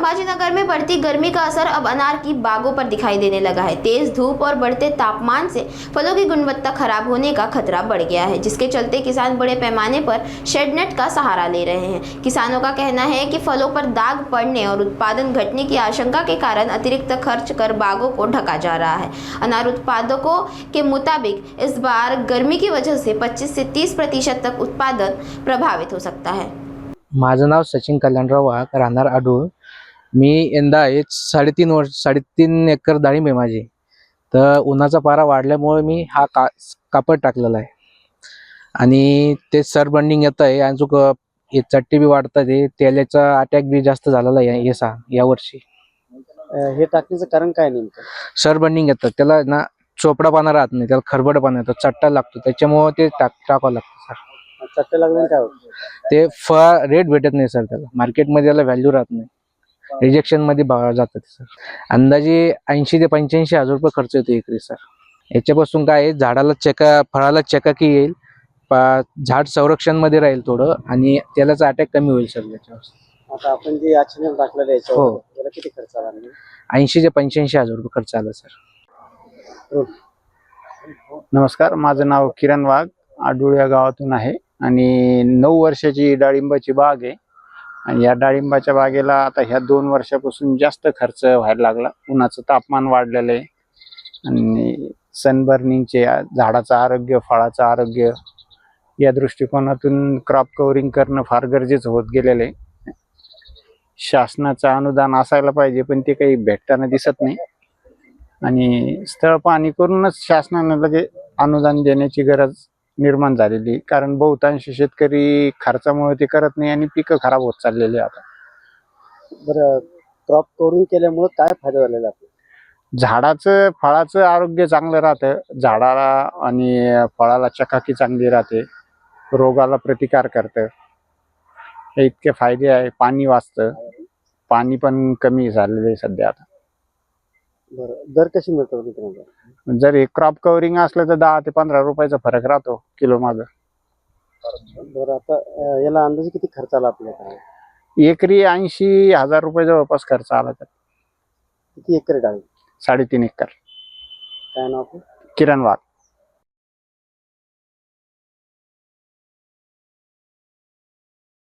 संभाजीनगर में बढ़ती गर्मी का असर अब अनार की बागों पर दिखाई देने लगा है। तेज धूप और बढ़ते तापमान से फलों की गुणवत्ता खराब होने का खतरा बढ़ गया है, जिसके चलते किसान बड़े पैमाने पर शेड नेट का सहारा ले रहे हैं। किसानों का कहना है कि फलों पर दाग पड़ने और उत्पादन घटने की आशंका के कारण अतिरिक्त खर्च कर बागों को ढका जा रहा है। अनार उत्पादकों के मुताबिक इस बार गर्मी की वजह से 25 से 30% तक उत्पादन प्रभावित हो सकता है। माझं नाव सचिन कल्याणराव वाघ, राहणार आडूळ। मी यंदा हेच 3.5 एकर डाळिंब आहे माझी। तर उन्हाचा पारा वाढल्यामुळे मी हा कापड टाकलेला आहे आणि ते सर बंडिंग येत आहे। अजून हे चट्टी बी वाढतात, हे तेलाचा अटॅक बी जास्त झालेला आहे या वर्षी। हे टाकण्याचं कारण काय नेमकं? सर बंडिंग येतं, त्याला ना चोपडापणा राहत नाही, त्याला खरबडपणा येतो, चट्टा लागतो, त्याच्यामुळे ते टाकावं लागतं सर। चट्टे लागल्याने काय होतं? ते फळ रेट भेटत नाही सर, त्याला मार्केटमध्ये त्याला व्हॅल्यू राहत नाही, रिजेक्शन मध्ये जातात सर। अंदाजे 80 ते 85 हजार रुपये खर्च येतो एकरी सर। याच्यापासून काय आहे, झाडाला फळाला चकाकी येईल, झाड संरक्षण मध्ये राहील थोडं, आणि त्यालाचा अटॅक कमी होईल सर त्याच्यावर। आता आपण जे आचरण टाकलेलं आहे हो, त्याला किती खर्च आला? 80 ते 85 हजार रुपये खर्च आला सर। नमस्कार, माझं नाव किरण वाघ, आडूळ या गावातून आहे आणि 9 वर्षाची डाळिंबाची बाग आहे। आणि या डाळिंबाच्या बागेला आता ह्या 2 वर्षापासून जास्त खर्च व्हायला लागला। उन्हाचं तापमान वाढलेलं आहे आणि सनबर्निंगचे, झाडाचं आरोग्य, फळाचं आरोग्य या दृष्टिकोनातून क्रॉप कव्हरिंग करणं फार गरजेचं होत गेलेलं आहे। शासनाचं अनुदान असायला पाहिजे, पण ते काही भेटताना दिसत नाही आणि स्थळ पाहणी करूनच शासनाने लगे अनुदान देण्याची गरज निर्माण झालेली, कारण बहुतांश शेतकरी खर्चामुळे ते करत नाही आणि पिकं खराब होत चाललेली आता। बरं, क्रॉप कव्हरिंग केल्यामुळे काय फायदा झालेला आपल्याला? झाडाचं फळाचं आरोग्य चांगलं राहतं, झाडाला आणि फळाला चकाकी चांगली राहते, रोगाला प्रतिकार करतं, हे इतके फायदे आहे। पाणी वाचतं, पाणी पण कमी झालेलं आहे सध्या आता। बरं, दर कशी मिळतो मित्रांनो? जर हे क्रॉप कव्हरिंग असलं तर 10 ते 15 रुपयाचा फरक राहतो किलो मागं। बरं, आता याला अंदाजे किती खर्च आला आपल्याला? एकरी 80,000 रुपये जवळपास खर्च आला तर। किती एकर डाळी? 3.5 एकर। काय नाव आपलं? किरण वाघ।